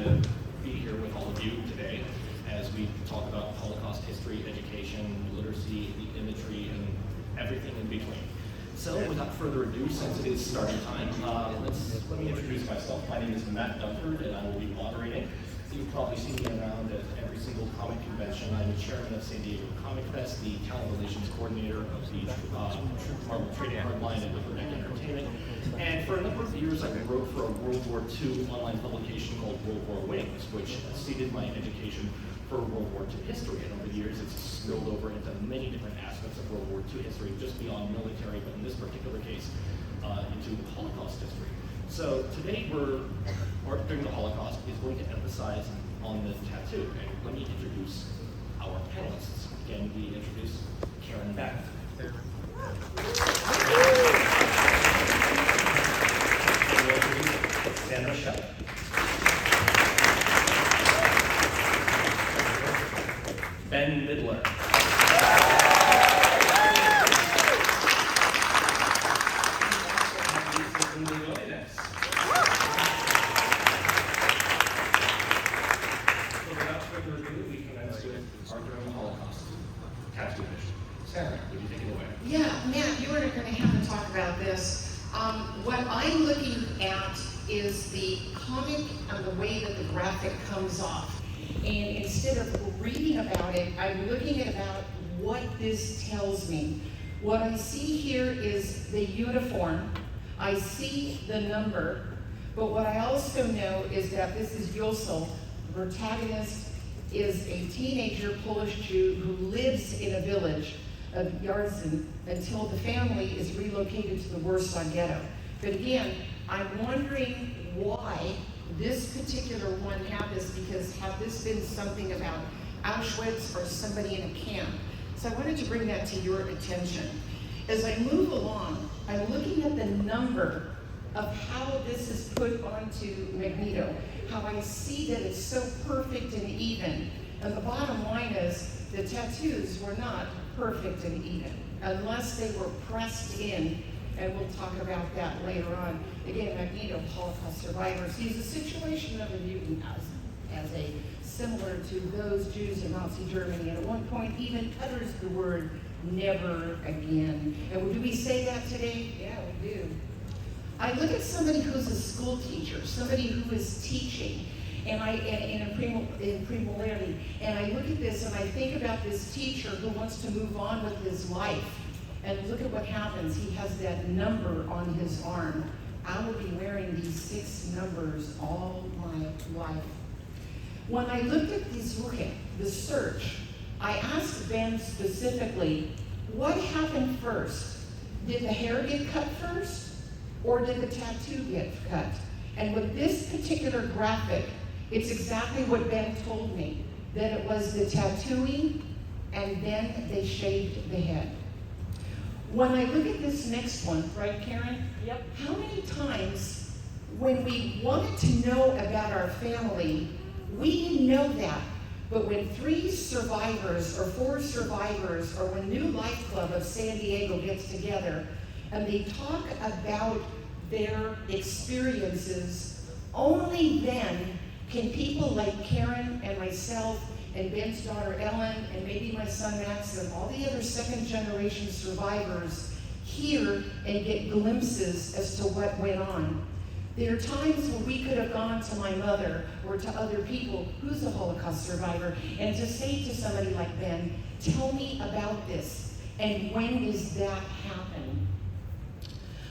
to be here with all of you today as we talk about Holocaust history, education, literacy, the imagery, and everything in between. So without further ado, since it is starting time, let me introduce myself. My name is Matt Dunford, and I will be moderating. You've probably seen me around at every single comic convention. I'm the chairman of San Diego Comic Fest, the talent relations coordinator of the Marvel Trading Card line at Liquor Neck Entertainment. And for a number of years, I wrote for a World War II online publication called World War Wings, which seeded my education for World War II history. And over the years, it's spilled over into many different aspects of World War II history, just beyond military, but in this particular case, into Holocaust history. So today during the Holocaust, is going to emphasize on the tattoo. And let me introduce our panelists. Again, we introduce Karen Beck. Sandra Shell. Ben Midler. Yeah, Matt, you were going to have to talk about this. What I'm looking at is the comic and the way that the graphic comes off. And instead of reading about it, I'm looking at about what this tells me. What I see here is the uniform. I see the number. But what I also know is that this is Yosel. The protagonist is a teenager Polish Jew who lives in a village of Yarzin until the family is relocated to the Warsaw Ghetto. But again, I'm wondering why this particular one had this, because had this been something about Auschwitz or somebody in a camp? So I wanted to bring that to your attention. As I move along, I'm looking at the number of how this is put onto Magneto, how I see that it's so perfect and even. And the bottom line is the tattoos were not perfect and even, unless they were pressed in, and we'll talk about that later on. Again, Magneto, Holocaust survivors, sees the situation of a mutant as a similar to those Jews in Nazi Germany, and at one point even utters the word never again. And do we say that today? Yeah, we do. I look at somebody who's a school teacher, somebody who is teaching, and in premolarity, and I look at this and I think about this teacher who wants to move on with his life, and look at what happens. He has that number on his arm. I will be wearing these 6 numbers all my life. When I looked at the search, I asked Ben specifically, what happened first? Did the hair get cut first, or did the tattoo get cut? And with this particular graphic, it's exactly what Ben told me, that it was the tattooing, and then they shaved the head. When I look at this next one, right, Karen? Yep. How many times when we wanted to know about our family, we didn't know that. But when 3 survivors or 4 survivors, or when New Life Club of San Diego gets together and they talk about their experiences, only then can people like Karen and myself and Ben's daughter Ellen and maybe my son Max and all the other second-generation survivors hear and get glimpses as to what went on. There are times when we could have gone to my mother or to other people who's a Holocaust survivor and to say to somebody like Ben, tell me about this, and when does that happen?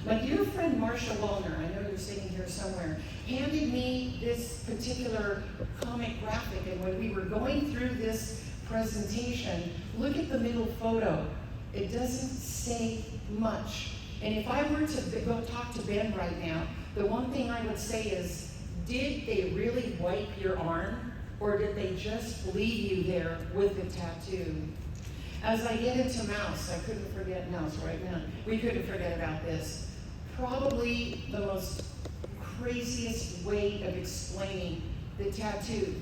My dear friend Marsha Wallner, I know you're sitting here somewhere, handed me this particular comic graphic, and when we were going through this presentation, look at the middle photo. It doesn't say much. And if I were to go talk to Ben right now, the one thing I would say is, did they really wipe your arm, or did they just leave you there with the tattoo? As I get into Mouse, I couldn't forget Mouse right now. We couldn't forget about this. Probably the most craziest way of explaining the tattoo.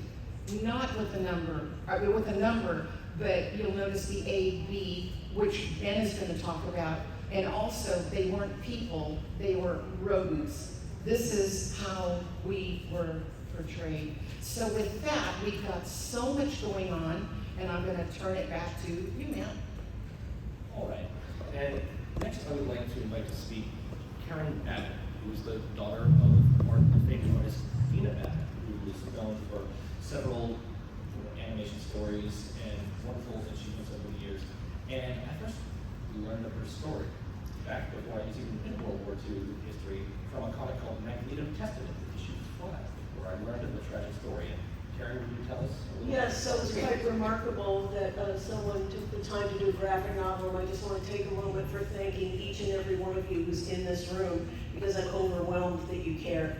Not with a number, with a number, but you'll notice the A, B, which Ben is going to talk about. And also, they weren't people, they were rodents. This is how we were portrayed. So with that, we've got so much going on, and I'm going to turn it back to you, Matt. All right. And next, I would like to invite to speak Karen Abbott, who is the daughter of famous artist Dina Abbott, who is known for several animation stories and wonderful achievements over the years. And I first learned of her story back before I was even in World War II history from a comic called Magneto Testament, issue 5, where I learned of the tragic story. And Karen, would you tell us a little Yes, so it's quite remarkable that someone took the time to do a graphic novel, and I just want to take a moment for thanking each and every one of you who's in this room, because I'm overwhelmed that you care.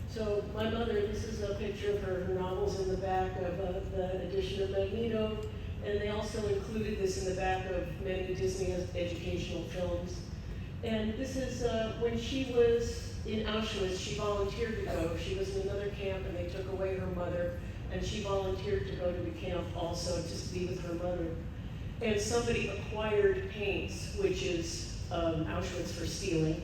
So my mother, this is a picture of her novels in the back of the edition of Magneto, and they also included this in the back of many Disney educational films. And this is when she was in Auschwitz, she volunteered to go. She was in another camp, and they took away her mother, and she volunteered to go to the camp also, just to be with her mother. And somebody acquired paints, which is Auschwitz for stealing.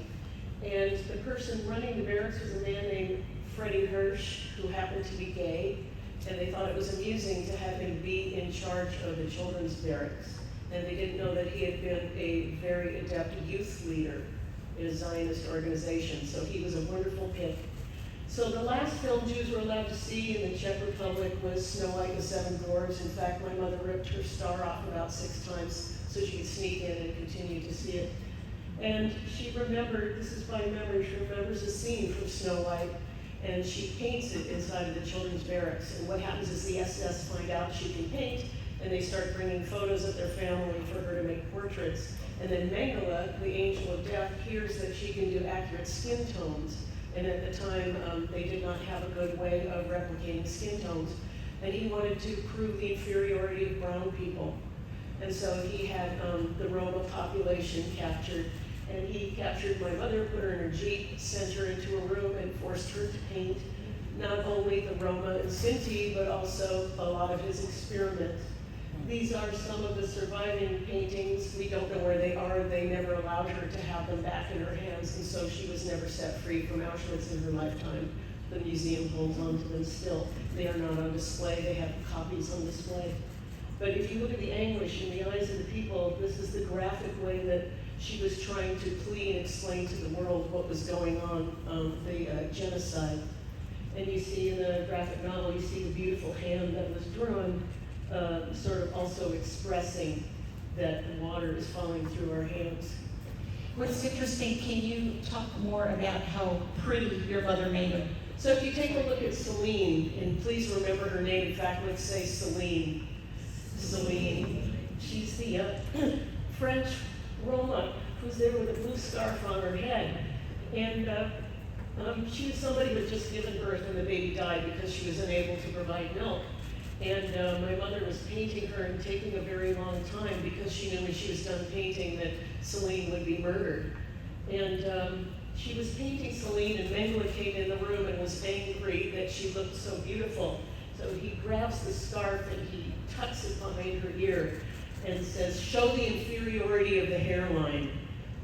And the person running the barracks was a man named Freddie Hirsch, who happened to be gay, and they thought it was amusing to have him be in charge of the children's barracks. And they didn't know that he had been a very adept youth leader in a Zionist organization, so he was a wonderful pick. So the last film Jews were allowed to see in the Czech Republic was Snow White and the Seven Dwarfs. In fact, my mother ripped her star off about 6 times so she could sneak in and continue to see it. And she remembered, this is by memory, she remembers a scene from Snow White, and she paints it inside of the children's barracks. And what happens is the SS find out she can paint, and they start bringing photos of their family for her to make portraits. And then Mengele, the angel of death, hears that she can do accurate skin tones. And at the time, they did not have a good way of replicating skin tones. And he wanted to prove the inferiority of brown people. And so he had the Roma population captured. And he captured my mother, put her in her Jeep, sent her into a room, and forced her to paint not only the Roma and Sinti, but also a lot of his experiments. These are some of the surviving paintings. We don't know where they are. They never allowed her to have them back in her hands, and so she was never set free from Auschwitz in her lifetime. The museum holds on to them still. They are not on display. They have copies on display. But if you look at the anguish in the eyes of the people, this is the graphic way that she was trying to plead and explain to the world what was going on, the genocide. And you see in the graphic novel, you see the beautiful hand that was drawn, sort of also expressing that the water is falling through our hands. What's interesting, can you talk more about how pretty your mother made them? So if you take a look at Celine, and please remember her name, in fact, let's say Celine. Celine. She's the French Roma who's there with a blue scarf on her head. And she was somebody who had just given birth and the baby died because she was unable to provide milk. And my mother was painting her and taking a very long time because she knew when she was done painting that Celine would be murdered. And she was painting Celine, and Mengele came in the room and was angry that she looked so beautiful. So he grabs the scarf and he tucks it behind her ear and says, "Show the inferiority of the hairline.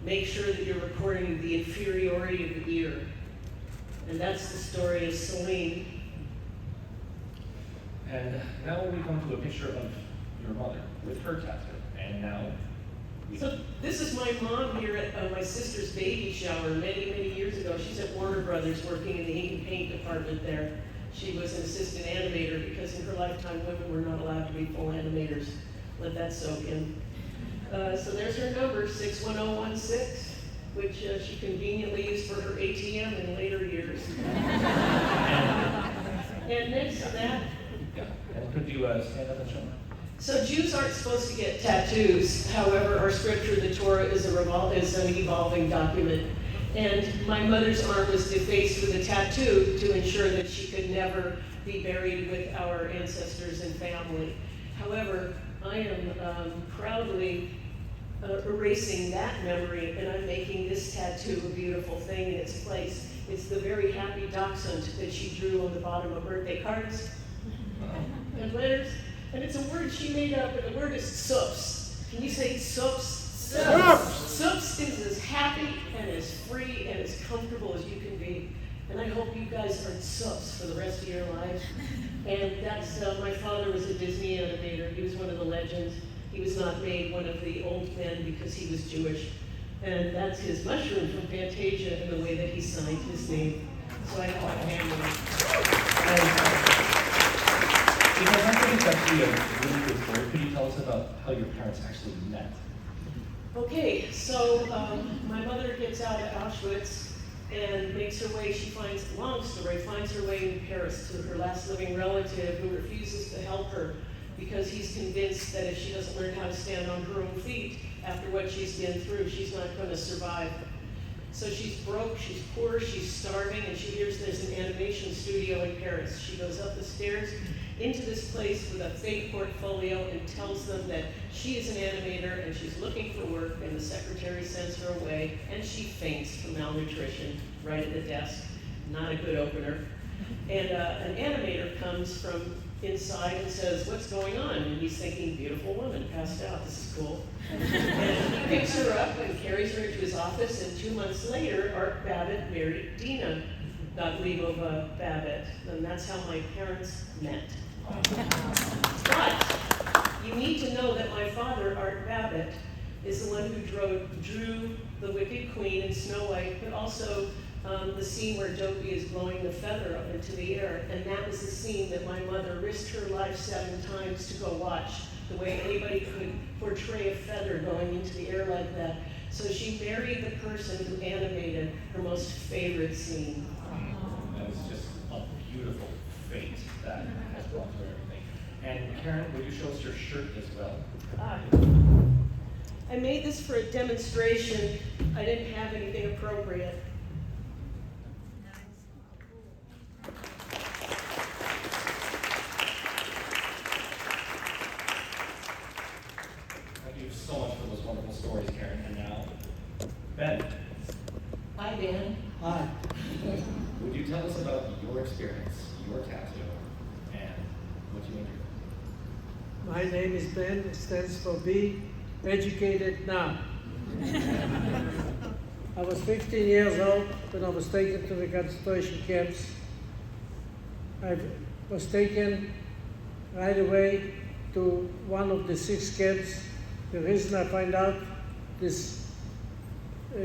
Make sure that you're recording the inferiority of the ear." And that's the story of Celine. And now we come to a picture of your mother with her tattoo. And now So this is my mom here at my sister's baby shower many, many years ago. She's at Warner Brothers working in the ink and paint department there. She was an assistant animator because in her lifetime women were not allowed to be full animators. Let that soak in. So there's her number, 61016, which she conveniently used for her ATM in later years. And next to that, yeah. And could you stand up and show me? so Jews aren't supposed to get tattoos. However, our scripture, the Torah, is an evolving document. And my mother's arm was defaced with a tattoo to ensure that she could never be buried with our ancestors and family. However, I am proudly erasing that memory, and I'm making this tattoo a beautiful thing in its place. It's the very happy dachshund that she drew on the bottom of birthday cards and letters. And it's a word she made up, and the word is sups. Can you say sups? Sups is as happy and as free and as comfortable as you can be. And I hope you guys aren't subs for the rest of your lives. And that's, my father was a Disney animator. He was one of the legends. He was not made one of the old men because he was Jewish. And that's his mushroom from Fantasia and the way that he signed his name. So I call it Hamlet. Because I think it's actually a really good story. Could you tell us about how your parents actually met? Okay, so my mother gets out of Auschwitz and makes her way, finds her way in Paris to her last living relative who refuses to help her because he's convinced that if she doesn't learn how to stand on her own feet after what she's been through, she's not going to survive. So she's broke, she's poor, she's starving, and she hears there's an animation studio in Paris. She goes up the stairs into this place with a fake portfolio and tells them that she is an animator and she's looking for work, and the secretary sends her away, and she faints from malnutrition right at the desk. Not a good opener. And an animator comes from inside and says, "What's going on?" And he's thinking, beautiful woman, passed out, this is cool. And he picks her up and carries her into his office, and 2 months later, Art Babbitt married Dina Gottliebova Babbitt, and that's how my parents met. But you need to know that my father, Art Babbitt, is the one who drew the Wicked Queen in Snow White, but also the scene where Dopey is blowing the feather up into the air, and that was the scene that my mother risked her life 7 times to go watch, the way anybody could portray a feather going into the air like that. So she married the person who animated her most favorite scene. That was just a beautiful fate that has brought her everything. And Karen, would you show us your shirt as well? I made this for a demonstration. I didn't have anything appropriate. Thank you so much for those wonderful stories, Karen. And now, Ben. Hi, Ben. Hi, Would you tell us about your experience, your tattoo, and what you endured? my name is Ben. It stands for Be Educated Now. I was 15 years old when I was taken to the concentration camps. I was taken right away to one of the 6 camps. The reason I find out I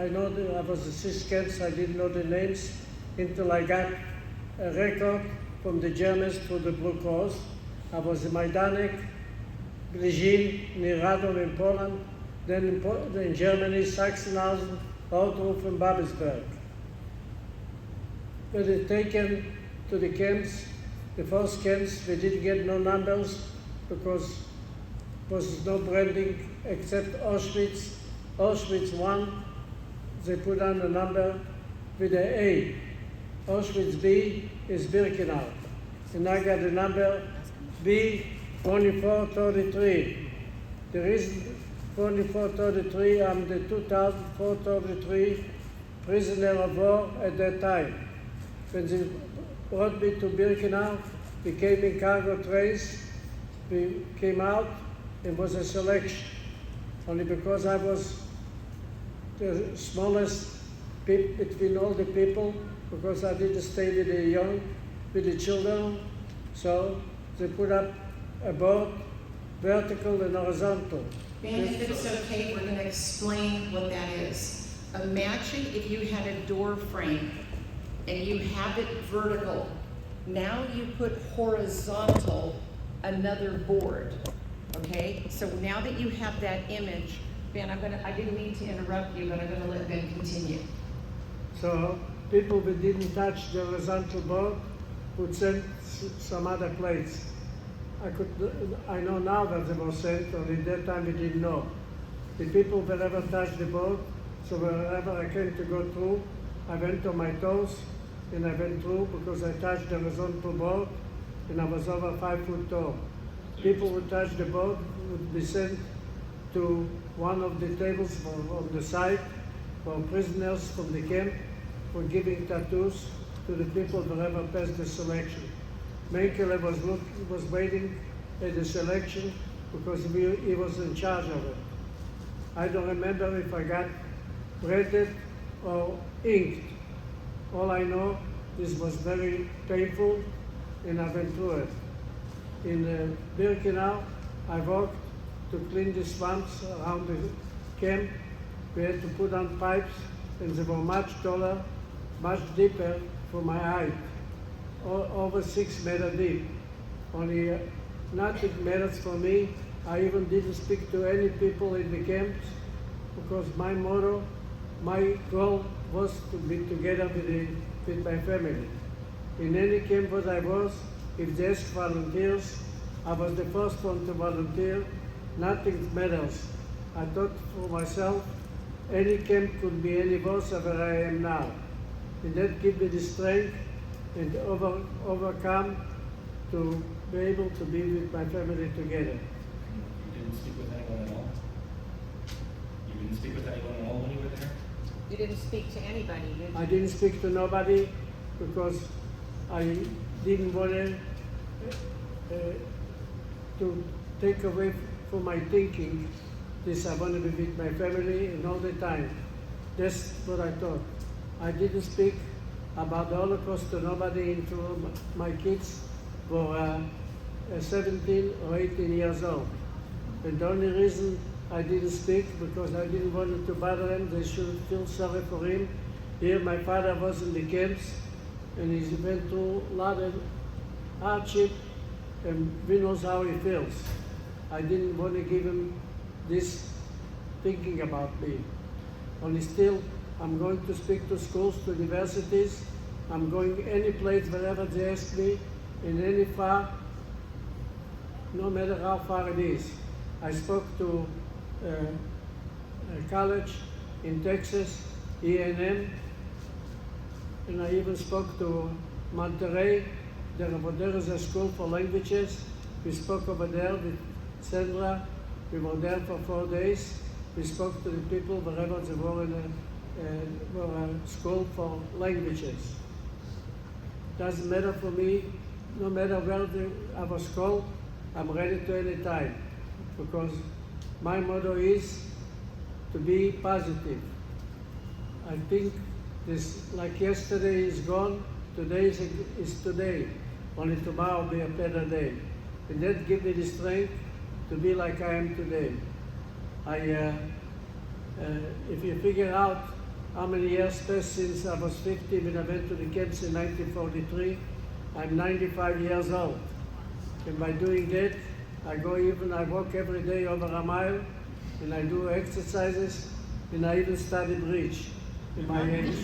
know that I was the 6 camps. I didn't know the names until I got a record from the Germans through the Blue Cross. I was in Majdanek, Brzeźin, near Radom in Poland, then in Germany, Sachsenhausen, Outhof and Babelsberg. When they taken to the camps, the first camps, they didn't get no numbers because there was no branding except Auschwitz. Auschwitz 1, they put on a number with an A. Auschwitz B is Birkenau. And I got the number B 2433. The reason 2433, I'm the 2433 prisoner of war at that time. When they brought me to Birkenau, we came in cargo trains, we came out, it was a selection. Only because I was the smallest between all the people, because I didn't stay with the young, with the children, so they put up a board, vertical and horizontal. Ben, if it's okay, we're going to explain what that is. Imagine if you had a door frame and you have it vertical. Now you put horizontal another board. Okay? So now that you have that image, Ben, I didn't mean to interrupt you, but I'm going to let Ben continue. So people that didn't touch the horizontal board would send some other place. I know now that they were sent, only at that time we didn't know. The people that ever touched the board, so wherever I came to go through, I went on my toes and I went through because I touched the horizontal board and I was over 5 foot tall. People who touched the board would be sent to one of the tables on the side for prisoners from the camp for giving tattoos to the people that ever passed the selection. Mengele was waiting at the selection because he was in charge of it. I don't remember if I got printed or inked. All I know, this was very painful, and I went through it. In Birkenau, I worked to clean the swamps around the camp. We had to put on pipes, and they were much taller, much deeper for my height, over 6 meters deep. Only nothing matters for me. I even didn't speak to any people in the camps because my motto, my goal was to be together with my family. In any camp that I was, if they asked volunteers, I was the first one to volunteer. Nothing matters. I thought for myself, any camp could be any worse than where I am now. And that gave me the strength and overcome to be able to be with my family together. You didn't speak with anyone at all? You didn't speak with anyone at all when you were there? You didn't speak to anybody, did you? I didn't speak to nobody because I didn't want to take away from my thinking this. I want to be with my family and all the time. That's what I thought. I didn't speak about the Holocaust to nobody until my kids were 17 or 18 years old. And the only reason I didn't speak because I didn't want to bother them. They should feel sorry for him. Here my father was in the camps and he went through a lot of hardship and we knows how he feels. I didn't want to give him this thinking about me. Only still, I'm going to speak to schools, to universities. I'm going any place wherever they ask me, in any far, no matter how far it is. I spoke to a college in Texas, E&M, and I even spoke to Monterey. There is a school for languages. We spoke over there with Sandra. We were there for 4 days. We spoke to the people wherever they were in a school for languages. Doesn't matter for me, no matter where I was called, I'm ready to any time because my motto is to be positive. I think this, like yesterday is gone, today is today. Only tomorrow will be a better day. And that gives me the strength to be like I am today. If you figure out how many years passed since I was 50 when I went to the camps in 1943, I'm 95 years old. And by doing that, I walk every day over a mile, and I do exercises, and I even study bridge in my age.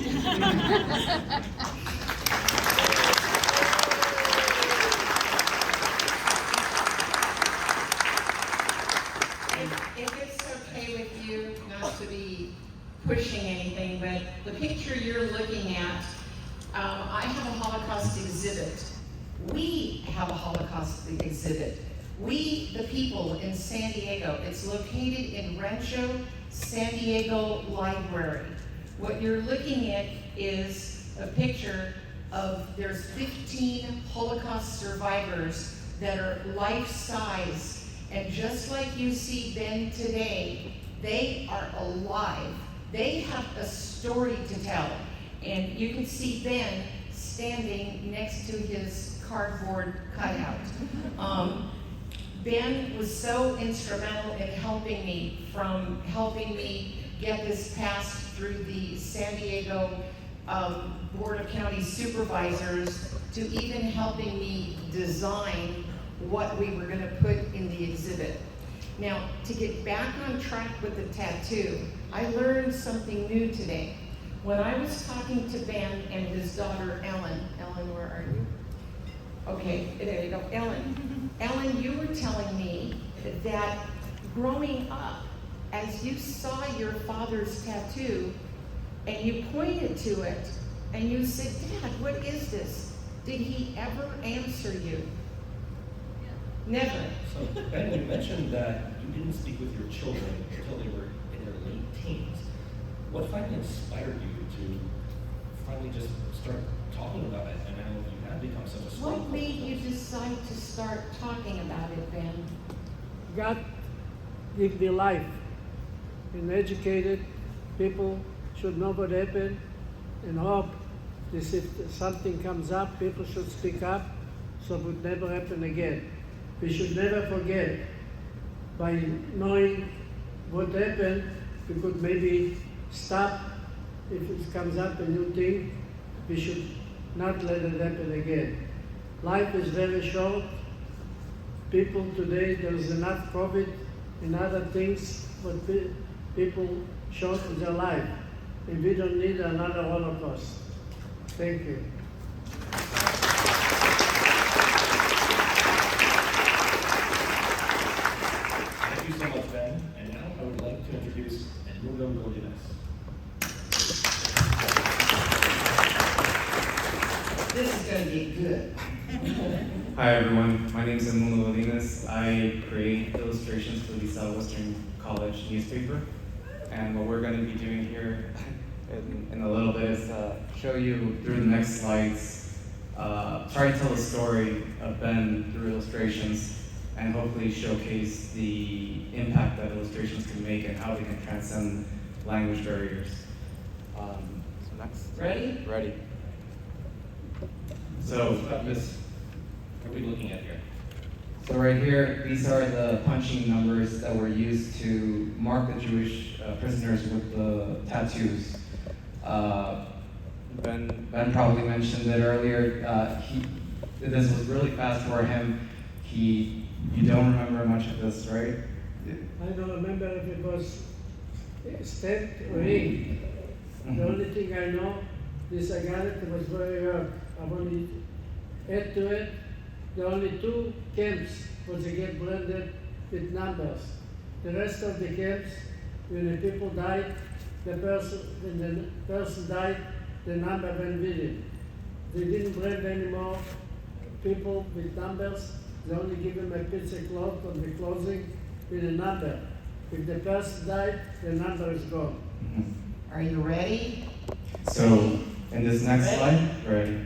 If it's okay with you, not to be pushing anything, but the picture you're looking at, I have a Holocaust exhibit. We have a Holocaust exhibit. We, the people in San Diego, it's located in Rancho San Diego Library. What you're looking at is a picture of, there's 15 Holocaust survivors that are life-size. And just like you see Ben today, they are alive. They have a story to tell. And you can see Ben standing next to his cardboard cutout. Ben was so instrumental in helping me get this passed through the San Diego Board of County Supervisors to even helping me design what we were going to put in the exhibit. Now, to get back on track with the tattoo, I learned something new today. When I was talking to Ben and his daughter, Ellen, where are you? Okay, there you go, Ellen. Ellen, you were telling me that growing up, as you saw your father's tattoo, and you pointed to it, and you said, Dad, what is this? Did he ever answer you? Never. So, Ben, you mentioned that you didn't speak with your children until they were in their late teens. What finally inspired you to finally just start talking about it, and now you have become such a strong What made you decide to start talking about it, Ben? God gave me life. And educated people should know what happened and hope this if something comes up, people should speak up so it would never happen again. We should never forget. By knowing what happened, we could maybe stop. If it comes up a new thing, we should not let it happen again. Life is very short. People today, there's enough COVID and other things, but people short in their life. And we don't need another Holocaust. Thank you. Thank you so much, Ben. And now I would like to introduce Edmundo Godinez. This is gonna be good. Hi everyone, my name is Edmundo Godinez. I create illustrations for the Southwestern College newspaper. And what we're going to be doing here in a little bit is show you through the next slides, try to tell the story of Ben through illustrations and hopefully showcase the impact that illustrations can make and how they can transcend language barriers. So next. Ready? Ready. So, what are we looking at here? So right here, these are the punching numbers that were used to mark the Jewish prisoners with the tattoos. Ben probably mentioned it earlier. This was really fast for him. You don't remember much of this, right? I don't remember if it was stamped or inked. The only thing I know is I got it was very hard. I only add to it. The only two camps was to get blended with numbers. The rest of the camps, when the people died, when the person died, the number went with it. They didn't blend anymore people with numbers. They only give them a piece of cloth on the clothing with a number. If the person died, the number is gone. Are you ready? So in this next slide, right?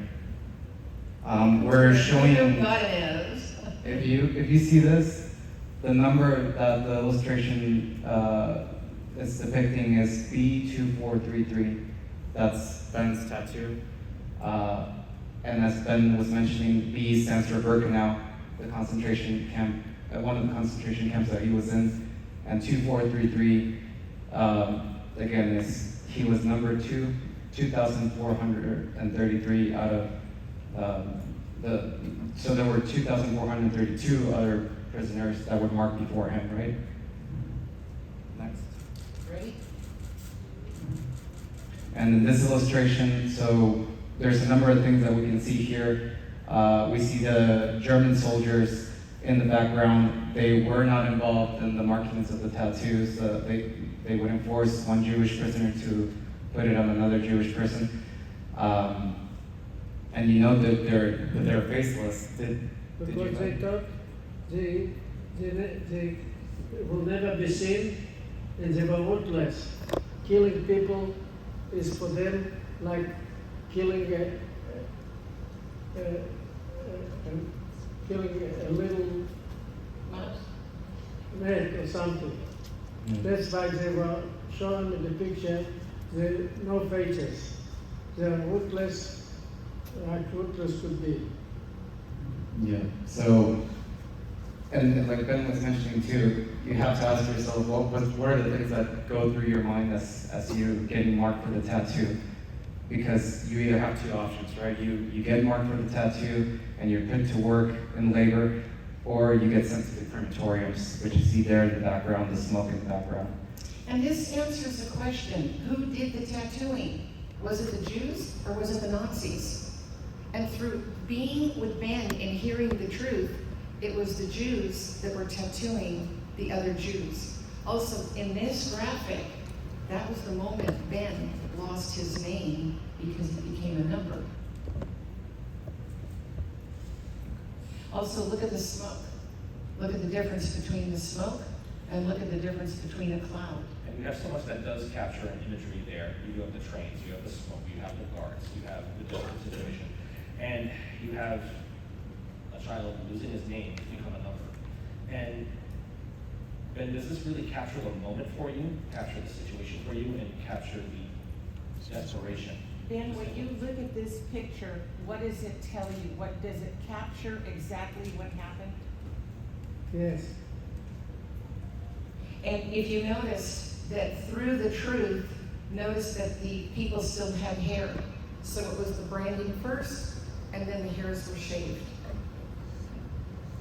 We're showing. If you see this, the number that the illustration is depicting is B2433. That's Ben's tattoo. And as Ben was mentioning, B stands for Birkenau, the concentration camp, one of the concentration camps that he was in. And 2433, again, he was number 2,433 out of so there were 2,432 other prisoners that were marked before him, right? Next. Ready? And in this illustration, so there's a number of things that we can see here. We see the German soldiers in the background. They were not involved in the markings of the tattoos. They would enforce one Jewish prisoner to put it on another Jewish person. And you know that they're faceless. Because they thought they will never be seen, and they were ruthless. Killing people is for them like killing a little rat or something. That's why they were shown in the picture. There no faces. They are ruthless. Like ruthless could be. Yeah. So, and like Ben was mentioning too, you have to ask yourself, what are the things that go through your mind as you getting marked for the tattoo? Because you either have two options, right? You get marked for the tattoo and you're put to work in labor, or you get sent to the crematoriums, which you see there in the background, the smoke in the background. And this answers the question, who did the tattooing? Was it the Jews or was it the Nazis? And through being with Ben and hearing the truth, it was the Jews that were tattooing the other Jews. Also, in this graphic, that was the moment Ben lost his name because it became a number. Also, look at the smoke. Look at the difference between the smoke and look at the difference between a cloud. And we have so much that does capture an imagery there. You have the trains, you have the smoke, you have the guards, you have the different situation. And you have a child losing his name to become a number. And Ben, does this really capture the moment for you, capture the situation for you, and capture the desperation Ben, when you look at this picture, what does it tell you? What does it capture exactly what happened? Yes. And if you notice that through the truth, notice that the people still had hair. So it was the branding first, and then the hairs were shaved.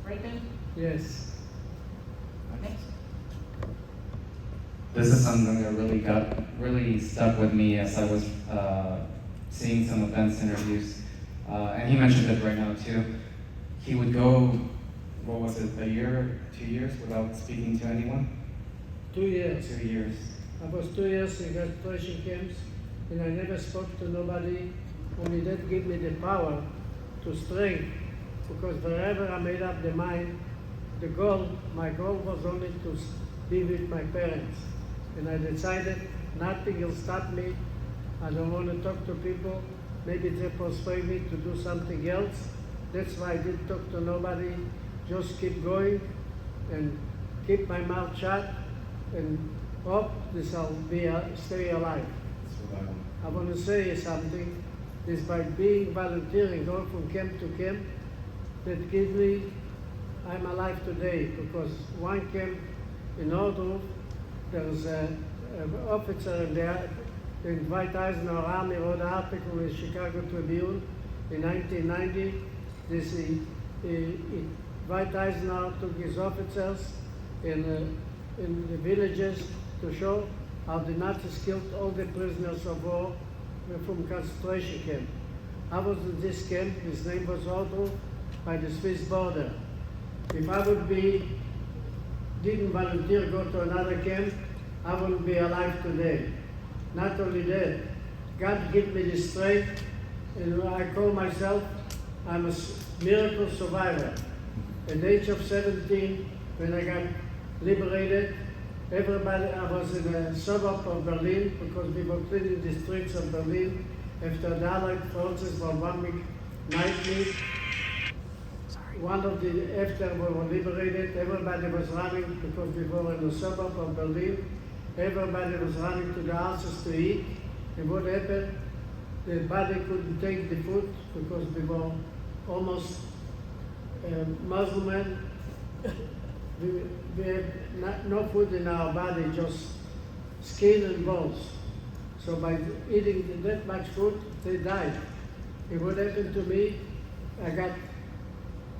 Right, Ben? Yes. Next. This is something that really stuck with me as I was seeing some of Ben's interviews. And he mentioned it right now too. He would go, what was it, a year, 2 years without speaking to anyone? 2 years. 2 years. I was 2 years in concentration camps, and I never spoke to nobody. Only that gave me the power to strength, because wherever I made up the mind, my goal was only to be with my parents. And I decided nothing will stop me. I don't want to talk to people. Maybe they persuade me to do something else. That's why I didn't talk to nobody. Just keep going and keep my mouth shut and hope this I'll stay alive. Survival. I want to say something. Is by being volunteering, going from camp to camp, that gives me, I'm alive today, because one camp in Ordruf, there was an officer in there, in Dwight Eisenhower Army, wrote an article in the Chicago Tribune in 1990. Dwight Eisenhower took his officers in the villages to show how the Nazis killed all the prisoners of war from concentration camp. I was in this camp, his name was Ordruf, by the Swiss border. If I didn't volunteer go to another camp, I wouldn't be alive today. Not only that, God gave me the strength, and I call myself, I'm a miracle survivor. At the age of 17, when I got liberated, I was in a suburb of Berlin, because we were cleaning the streets of Berlin after the Allied forces for 1 week nightly. After we were liberated, everybody was running, because we were in the suburb of Berlin. Everybody was running to the houses to eat. And what happened? The body couldn't take the food, because we were almost Muslim. We had no food in our body, just skin and bones. So by eating that much food, they died. And what happened to me? I got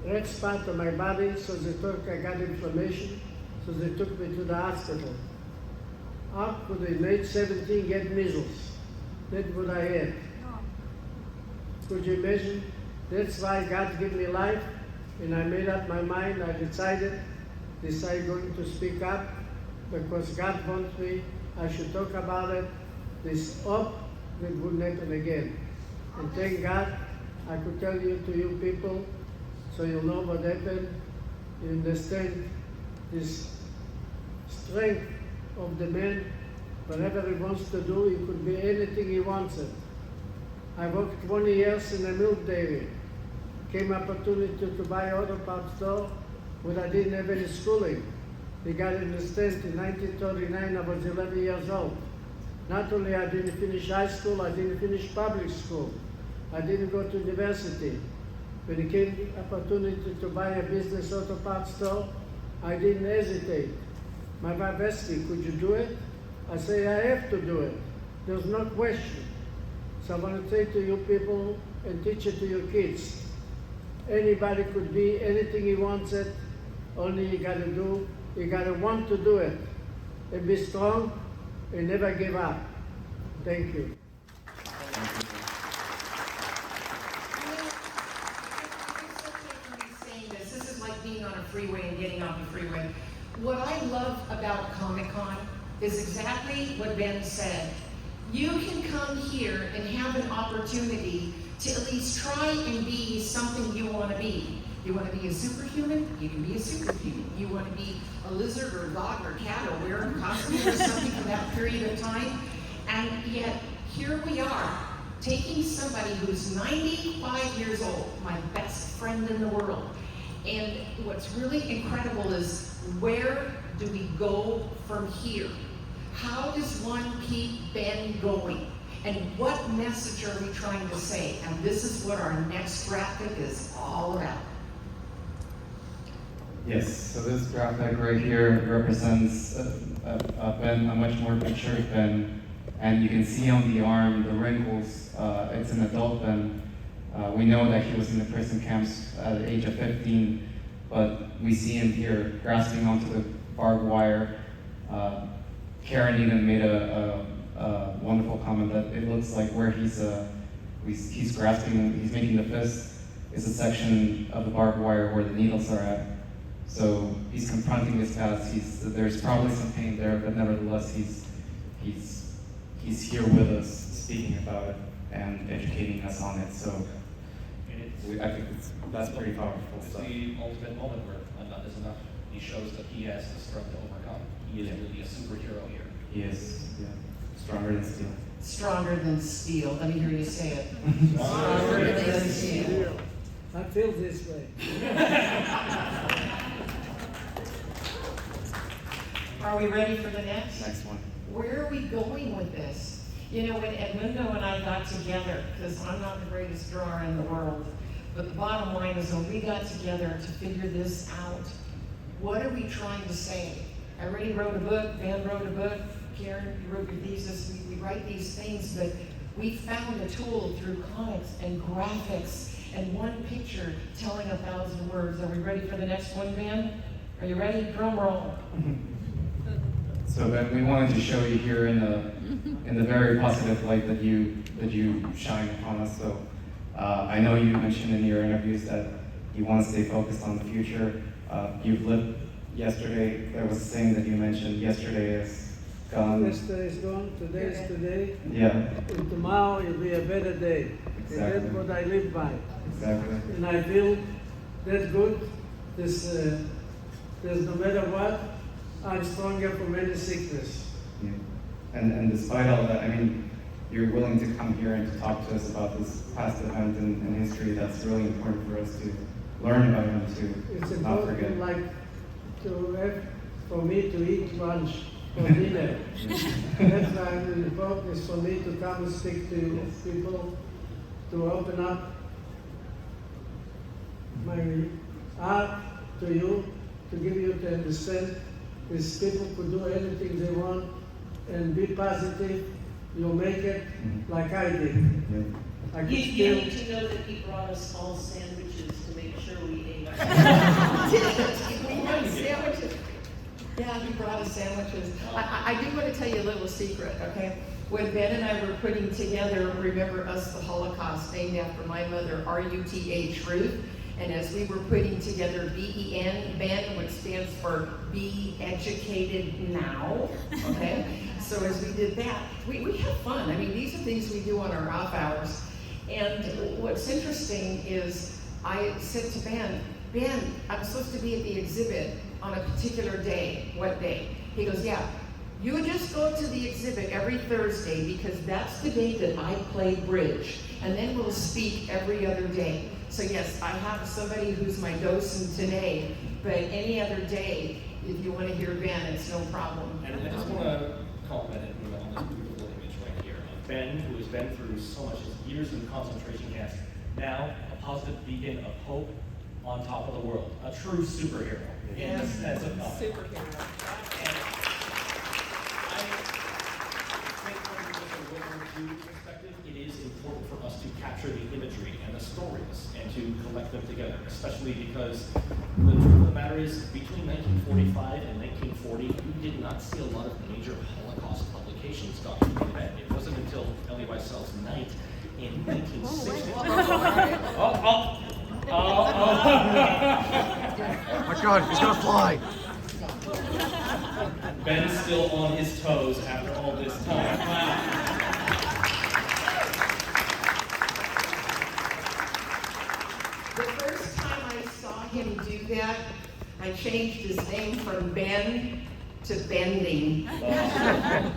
red spot on my body, so they thought I got inflammation, so they took me to the hospital. How could an age 17 get measles? That's what I had. Could you imagine? That's why God gave me life, and I made up my mind. I decided going to speak up, because God wants me, I should talk about it. This hope that wouldn't happen again. And thank God I could tell you to you people, so you'll know what happened. You understand this strength of the man. Whatever he wants to do, he could be anything he wants it. I worked 20 years in a milk dairy. Came opportunity to buy auto parts store, but I didn't have any schooling. You got to understand, in 1939 I was 11 years old. Not only I didn't finish high school, I didn't finish public school. I didn't go to university. When it came opportunity to buy a business auto parts store, I didn't hesitate. My wife asked me, could you do it? I say, I have to do it. There's no question. So I want to say to you people, and teach it to your kids, anybody could be anything he wants it, only you got to want to do it. And be strong and never give up. Thank you. This is like being on a freeway and getting off the freeway. What I love about Comic-Con is exactly what Ben said. You can come here and have an opportunity to at least try and be something you want to be. You want to be a superhuman? You can be a superhuman. You want to be a lizard or a dog or a cat or wear a costume or something for that period of time. And yet, here we are, taking somebody who's 95 years old, my best friend in the world. And what's really incredible is, where do we go from here? How does one keep Ben going? And what message are we trying to say? And this is what our next graphic is all about. Yes, so this graphic right here represents Ben, a much more matured Ben, and you can see on the arm the wrinkles. It's an adult Ben. We know that he was in the prison camps at the age of 15, but we see him here grasping onto the barbed wire. Karen even made a wonderful comment that it looks like where he's grasping, he's making the fist, is a section of the barbed wire where the needles are at. So he's confronting his past. There's probably some pain there, but nevertheless, he's here with us, speaking about it and educating us on it. So I think that's pretty powerful. It's the ultimate moment where enough is enough. He shows that he has the strength to overcome. He is really a superhero here. He is, yeah, stronger than steel. Stronger than steel. Let me hear you say it. Stronger than steel. I feel this way. Are we ready for the next? Next one. Where are we going with this? You know, when Edmundo and I got together, because I'm not the greatest drawer in the world, but the bottom line is when we got together to figure this out, what are we trying to say? I already wrote a book, Ben wrote a book, Karen, you wrote your thesis, we write these things, but we found a tool through comics and graphics and one picture telling 1,000 words. Are we ready for the next one, Ben? Are you ready? Drum roll. So Ben, we wanted to show you here in the very positive light that you shine upon us. So I know you mentioned in your interviews that you want to stay focused on the future. You've lived yesterday. There was a saying that you mentioned, yesterday is gone. Yesterday is gone, today is today, Yeah, and tomorrow will be a better day. Exactly. And that's what I live by. exactly. And I feel that's good. There's no matter what, I'm stronger from any sickness. Yeah. And despite all that, I mean, you're willing to come here and to talk to us about this past event in history. That's really important for us to learn about and It's to not forget. important, like, to have, for me to eat lunch or dinner. That's why I'm important, is for me to come and speak to people, to open up my heart to you, to give you to understand these people could do anything they want and be positive. You'll make it like I did. Yeah. I could You still, need to know that he brought us all sandwiches to make sure we ate. We had sandwiches. Yeah, he brought us sandwiches. I do want to tell you a little secret, okay? When Ben and I were putting together Remember Us, the Holocaust, named after my mother, RUTA, Truth, and as we were putting together BEN, Ben, which stands for Be Educated Now, okay? So as we did that, we have fun. I mean, these are things we do on our off hours. And what's interesting is I said to Ben, I'm supposed to be at the exhibit on a particular day. What day? He goes, yeah, you just go to the exhibit every Thursday because that's the day that I play bridge. And then we'll speak every other day. So yes, I have somebody who's my docent today, but any other day, if you want to hear Ben, it's no problem. And I just want to compliment it on this beautiful image right here of Ben, who has been through so much, his years in concentration camps, now a positive beacon of hope on top of the world, a true superhero in the sense of comic. Superhero. And I think from the World War II perspective, it is important for us to capture the imagery and the stories and to collect them together, especially because the truth of the matter is, between 1945 and 1940, we did not see a lot of major Holocaust publications documenting that. It wasn't until Elie Wiesel's Night in 1960. Oh my God, he's gonna fly. Ben's still on his toes after all this time. The first time I saw him do that, I changed his name from Ben to Bending. Yeah,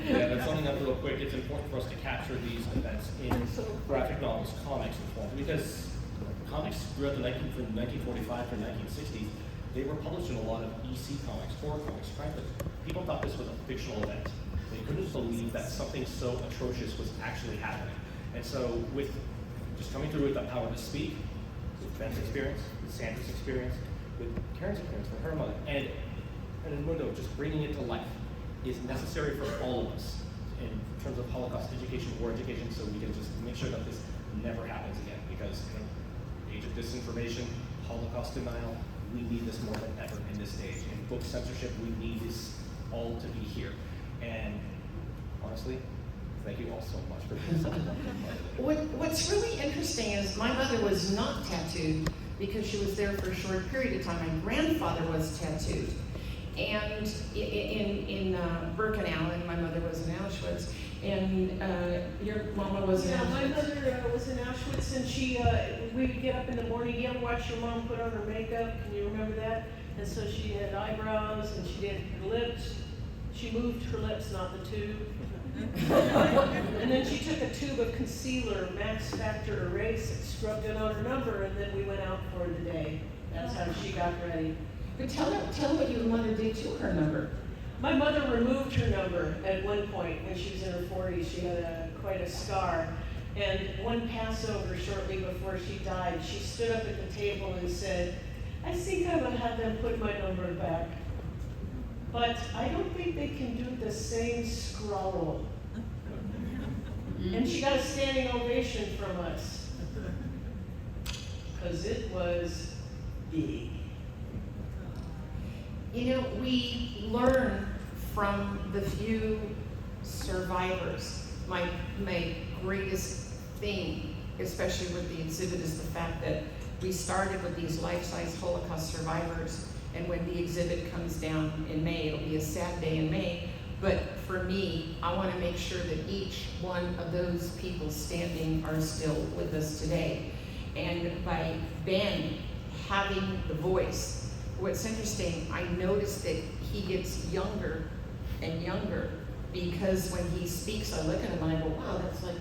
that's something up real quick. It's important for us to capture these events in graphic novels, comics, and form, because comics grew up from 1945 to 1960s. They were published in a lot of EC comics, horror comics, frankly. People thought this was a fictional event. They couldn't believe that something so atrocious was actually happening. And so with just coming through with the power to speak, with Ben's experience, with Sandra's experience, with Karen's experience, with her mother, and Edmundo just bringing it to life is necessary for all of us in terms of Holocaust education, war education, so we can just make sure that this never happens again. Because in the age of disinformation, Holocaust denial, we need this more than ever in this stage. In book censorship, we need this all to be here. And honestly, thank you all so much for being such a wonderful part of it. What's really interesting is my mother was not tattooed because she was there for a short period of time. My grandfather was tattooed. And in Birkenau, and my mother was in Auschwitz, and your mama was in Auschwitz. My mother was in Auschwitz, and we would get up in the morning. You ever watch your mom put on her makeup? Can you remember that? And so she had eyebrows, and she did her lips. She moved her lips, not the tube. And then she took a tube of concealer, Max Factor Erase, and scrubbed it on her number, and then we went out for the day. That's how she got ready. But tell what your mother did to her number. My mother removed her number at one point when she was in her 40s. She had quite a scar. And one Passover shortly before she died, she stood up at the table and said, "I think I will have them put my number back. But I don't think they can do the same scroll." And she got a standing ovation from us. Because it was big. You know, we learn from the few survivors. My greatest thing, especially with the exhibit, is the fact that we started with these life-size Holocaust survivors, and when the exhibit comes down in May, it'll be a sad day in May, but for me, I want to make sure that each one of those people standing are still with us today. And by Ben having the voice, what's interesting, I noticed that he gets younger and younger, because when he speaks, I look at him and I go, wow, that's like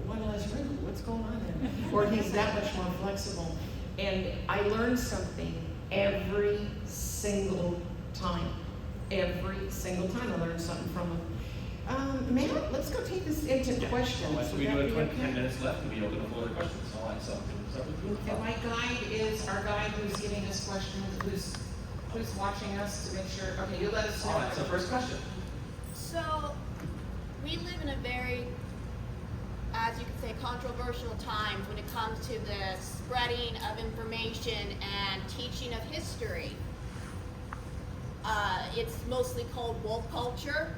one less wrinkle, what's going on there? Or he's that much more flexible. And I learn something every single time. Every single time I learn something from him. Matt, let's go take this into questions. All right, so we do have 10 minutes left to be open to floor to questions. All right, so And my guide is our guide who's giving us questions, who's watching us to make sure. Okay, you let us know. all right, so first question. So, we live in a very, as you could say, controversial times when it comes to the spreading of information and teaching of history. It's mostly called woke culture,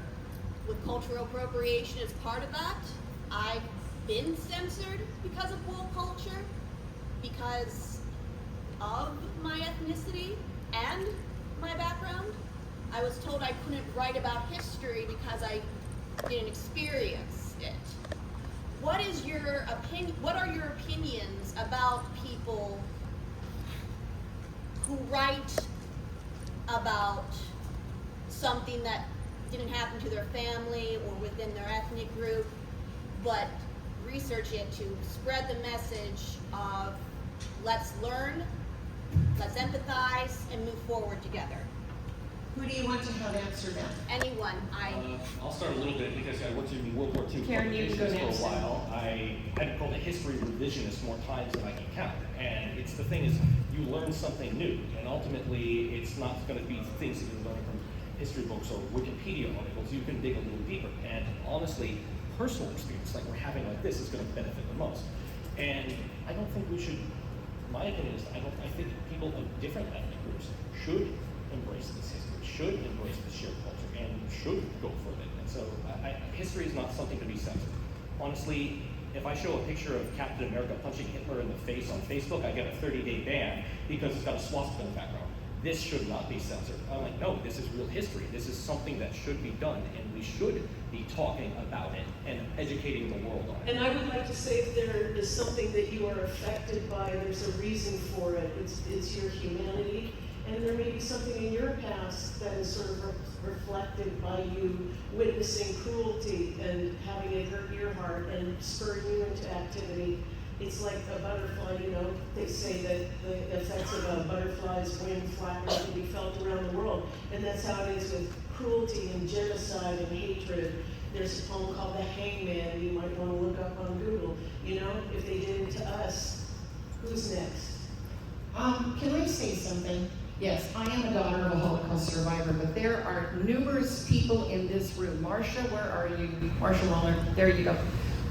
with cultural appropriation as part of that. I've been censored because of woke culture, because of my ethnicity and my background. I was told I couldn't write about history because I didn't experience it. What is your opinion? What are your opinions about people who write about something that didn't happen to their family or within their ethnic group, but research it to spread the message of let's learn, let's empathize, and move forward together? Who do you want to have answer that? Anyone. I'll start a little bit because I worked in World War II Karen, you can go publications for a next. while. I had called a history revisionist more times than I can count. And it's the thing is, you learn something new, and ultimately, it's not going to be things that you're learning from history books or Wikipedia articles. You can dig a little deeper. And honestly, personal experience like we're having like this is going to benefit the most. And I don't think we should. My opinion is, I think people of different ethnic groups should embrace this history, should embrace this shared culture, and should go for it. And so history is not something to be censored. Honestly, if I show a picture of Captain America punching Hitler in the face on Facebook, I get a 30-day ban because it's got a swastika in the background. This should not be censored. I'm like, no, this is real history. This is something that should be done, and we should be talking about it and educating the world on it. And I would like to say if there is something that you are affected by, there's a reason for it. It's your humanity. And there may be something in your past that is sort of reflected by you witnessing cruelty and having it hurt your heart and spur you into activity. It's like a butterfly, you know, they say that the effects of a butterfly's wing flapping can be felt around the world. And that's how it is with cruelty and genocide and hatred. There's a poem called The Hangman you might want to look up on Google. You know, if they did it to us, who's next? Can I say something? Yes, I am a daughter of a Holocaust survivor, but there are numerous people in this room. Marcia, where are you? Marcia Muller, there you go.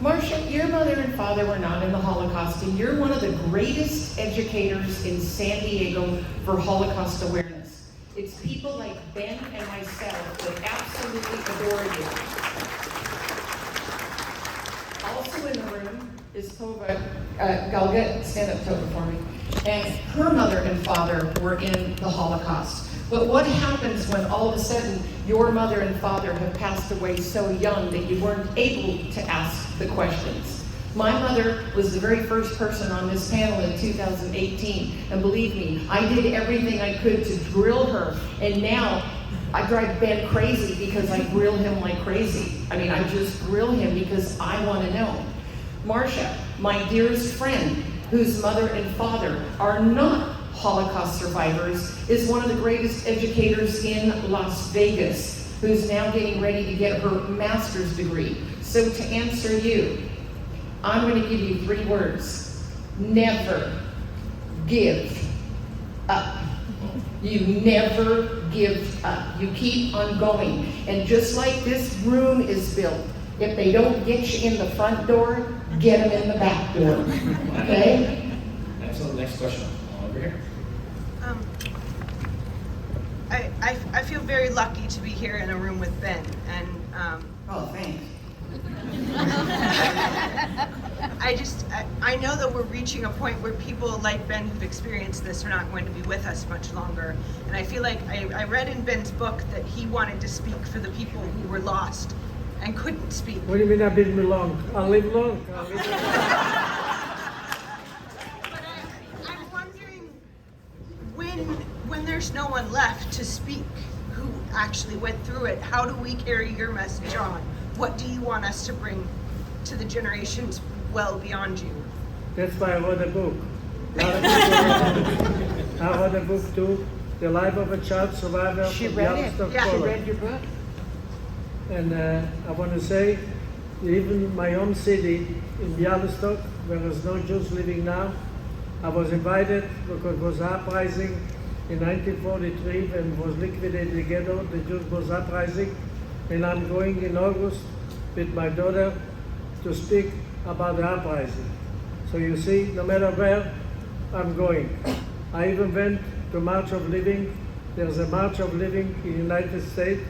Marcia, your mother and father were not in the Holocaust, and you're one of the greatest educators in San Diego for Holocaust awareness. It's people like Ben and myself that absolutely adore you. Also in the room is Tova Galgut, stand up Tova for me. And her mother and father were in the Holocaust. But what happens when all of a sudden your mother and father have passed away so young that you weren't able to ask the questions? My mother was the very first person on this panel in 2018, and believe me, I did everything I could to drill her, and now I drive Ben crazy because I grill him like crazy. I mean, I just grill him because I want to know. Marcia, my dearest friend, whose mother and father are not Holocaust survivors, is one of the greatest educators in Las Vegas, who's now getting ready to get her master's degree. So to answer you, I'm going to give you 3 words. Never give up. You never give up. You keep on going. And just like this room is built, if they don't get you in the front door, get them in the back door. Okay? Excellent. Next question. Over here. I feel very lucky to be here in a room with Ben, and Oh, thanks. I know that we're reaching a point where people like Ben who've experienced this are not going to be with us much longer, and I feel like I read in Ben's book that he wanted to speak for the people who were lost and couldn't speak. What do you mean I've been long? I'll live long. I'll live long. But I'm wondering, when there's no one left to speak who actually went through it, how do we carry your message on? What do you want us to bring to the generations well beyond you? That's why I wrote a book. I wrote a book too, The Life of a Child Survivor She from read it. Bialystok, Yeah. She Poland. read your book. And I want to say, even my home city in Bialystok, where there's no Jews living now, I was invited because it was uprising in 1943 when it was liquidated the ghetto, the Jews was uprising, and I'm going in August with my daughter to speak about the uprising. So you see, no matter where, I'm going. I even went to March of Living. There's a March of Living in the United States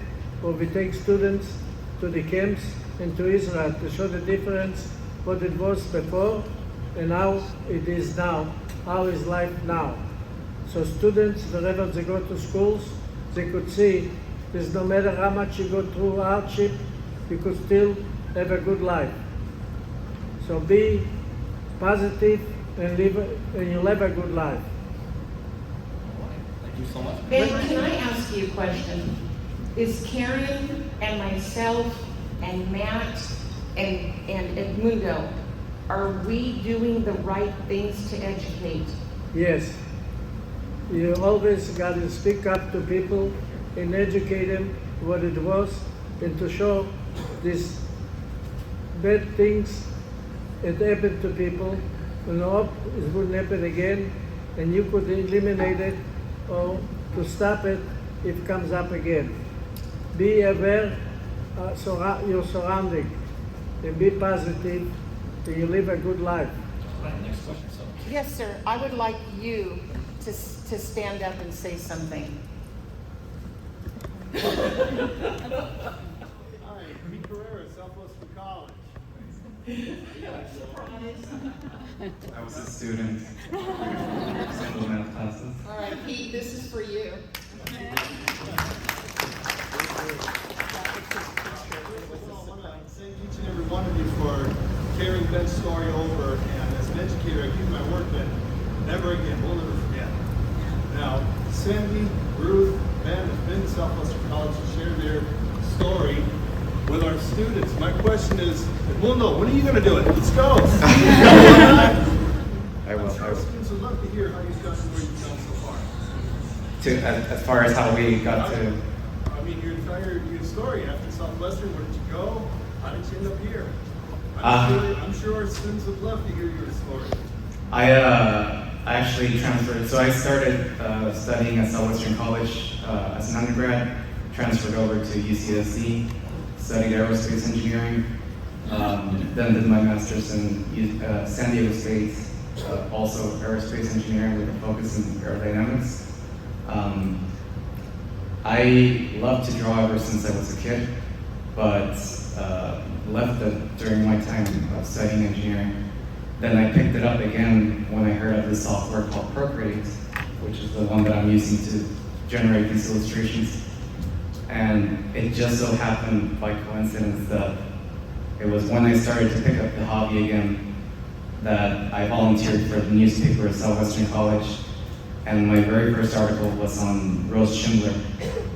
where we take students to the camps and to Israel to show the difference, what it was before and how it is now, how is life now. So students, wherever they go to schools, they could see that no matter how much you go through hardship, you could still have a good life. So be positive and you'll have a good life. All right. Thank you so much. Ben, can I ask you a question? Is Karen and myself and Matt and Edmundo, are we doing the right things to educate? Yes. You always got to speak up to people and educate them what it was and to show these bad things that happened to people and hope it wouldn't happen again and you could eliminate it or to stop it if it comes up again. Be aware of your surrounding and be positive and you live a good life. All right. Next question. So. Yes, sir. I would like you to stand up and say something. Hi, Pete Carrera, Southwestern College. I was a student in single math classes. All right, Pete, this is for you. Well, I want to thank each and every one of you for carrying Ben's story over, and as an educator, I keep my word, Ben, never again, we'll never forget. Now, Sandy, Ruth, Ben have been to Southwestern College to share their story, with our students. My question is, well, no, when are you going to do it? Let's go. I will. I'm sure our students would love to hear how you've gotten where you've gone so far. As far as how we got to. I mean, your entire story after Southwestern, where did you go? How did you end up here? I'm sure our students would love to hear your story. I actually transferred. So I started studying at Southwestern College as an undergrad. Transferred over to UCSC, studied aerospace engineering. Then did my master's in San Diego State, also aerospace engineering with a focus in aerodynamics. I loved to draw ever since I was a kid, but left it during my time of studying engineering. Then I picked it up again when I heard of this software called Procreate, which is the one that I'm using to generate these illustrations. And it just so happened by coincidence that it was when I started to pick up the hobby again that I volunteered for the newspaper at Southwestern College. And my very first article was on Rose Schindler,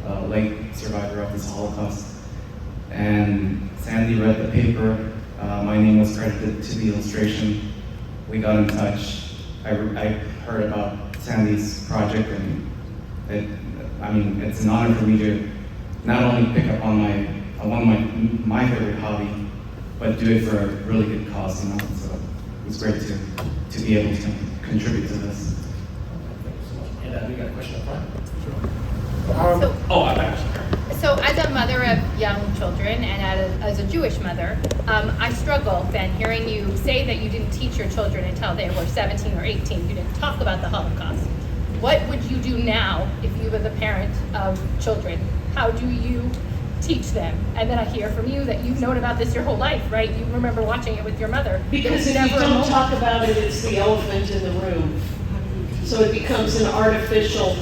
a late survivor of this Holocaust. And Sandy read the paper. My name was credited to the illustration. We got in touch. I heard about Sandy's project, and it's an honor for me to not only pick up on one of my favorite hobby, but do it for a really good cause. So it was great to be able to contribute to this. And we got a question up front. So, I'm so as a mother of young children and as a Jewish mother, I struggle then hearing you say that you didn't teach your children until they were 17 or 18. You didn't talk about the Holocaust. What would you do now if you were the parent of children? How do you teach them? And then I hear from you that you've known about this your whole life, right? You remember watching it with your mother. Because if you don't talk about it, it's the elephant in the room. So it becomes an artificial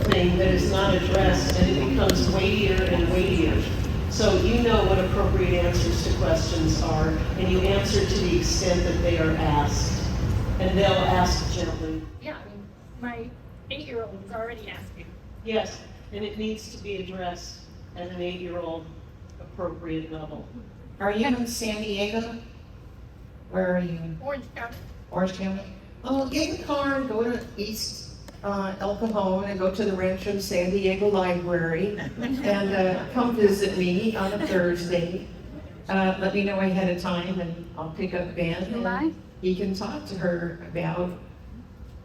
thing that is not addressed, and it becomes weightier and weightier. So you know what appropriate answers to questions are, and you answer to the extent that they are asked. And they'll ask gently. Yeah, my 8-year-old is already asking. Yes, and it needs to be addressed at an 8-year-old appropriate level. Are you in San Diego? Where are you? Orange County. Orange County? Oh, get in the car and go to East El Cajon and go to the Rancho San Diego Library and come visit me on a Thursday. Let me know ahead of time and I'll pick up Ben and he can talk to her about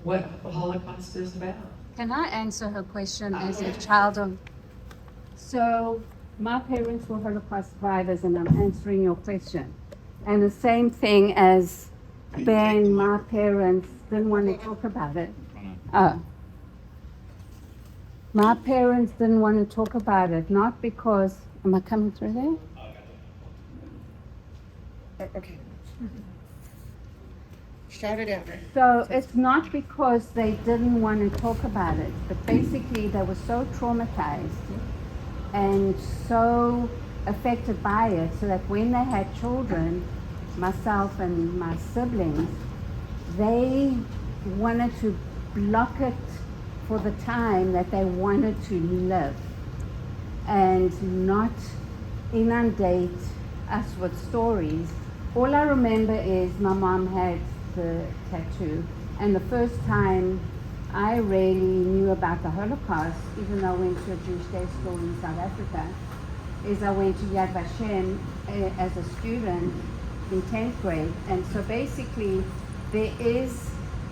what the Holocaust is about. Can I answer her question as a child of... So, my parents were Holocaust survivors and I'm answering your question. And the same thing as Ben, my parents didn't want to talk about it. My parents didn't want to talk about it, not because... Am I coming through there? Okay. Shout it out. So it's not because they didn't want to talk about it, but basically they were so traumatized and so affected by it, so that when they had children, myself and my siblings, they wanted to block it for the time that they wanted to live and not inundate us with stories. All I remember is my mom had the tattoo, and the first time I really knew about the Holocaust, even though I went to a Jewish day school in South Africa, is I went to Yad Vashem as a student in 10th grade. And so basically there is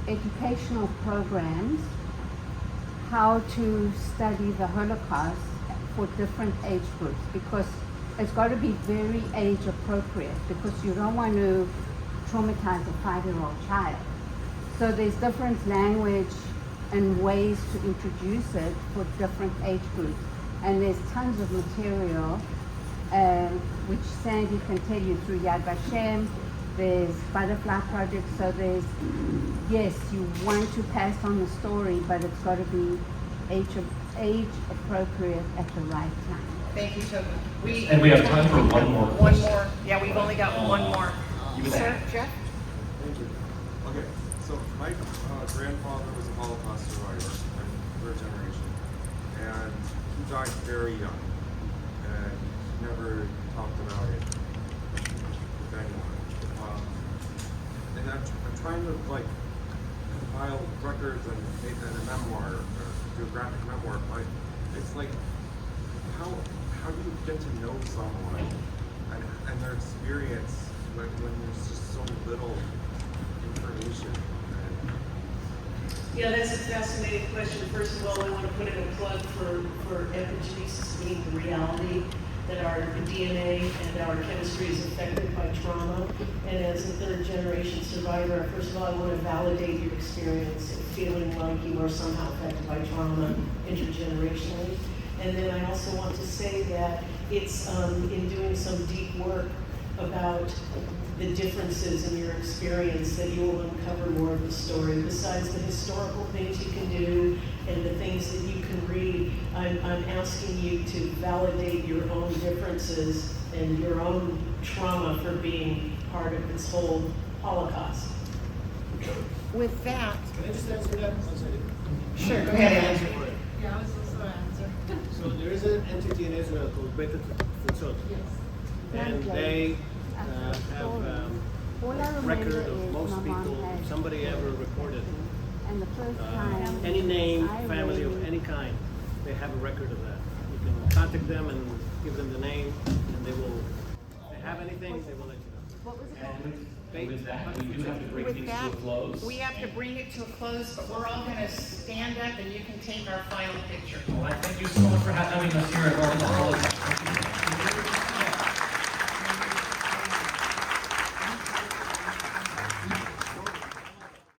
educational programs how to study the Holocaust for different age groups, because it's got to be very age appropriate, because you don't want to traumatize a 5-year-old child. So there's different language and ways to introduce it for different age groups. And there's tons of material, which Sandy can tell you through Yad Vashem. There's Butterfly Project, so there's, yes, you want to pass on the story, but it's got to be age appropriate at the right time. Thank you, Toby. And we have time for one more. One more. Yeah, we've only got one more. Sir, Jeff? Thank you. Okay, so my grandfather was a Holocaust survivor, third generation, and he died very young, and he never talked about it with anyone. And I'm trying to like compile records and make a memoir, or do a graphic memoir, but it's like, how do you get to know someone and their experience when there's just so little information? Yeah, that's a fascinating question. First of all, I want to put in a plug for epigenesis being the reality that our DNA and our chemistry is affected by trauma. And as a third generation survivor, first of all, I want to validate your experience of feeling like you are somehow affected by trauma intergenerationally. And then I also want to say that it's in doing some deep work about the differences in your experience that you will uncover more of the story. Besides the historical things you can do and the things that you can read, I'm asking you to validate your own differences and your own trauma for being part of this whole Holocaust. With that, Can I just answer that? One second. sure, go ahead, Alan. Yeah, I was also answer. So there is an entity in Israel called Beit Futzot. Yes. And they have record of most people, somebody ever recorded. And the first time Any name, I family of read- any kind, they have a record of that. You can contact them and give them the name, and they will, if they have anything, they will let you know. What was it called? And with that, we do have to bring With things that, to a close. we have to bring it to a close, but we're all gonna stand up and you can take our final picture. Well, I thank you so much for having us here at Holocaust.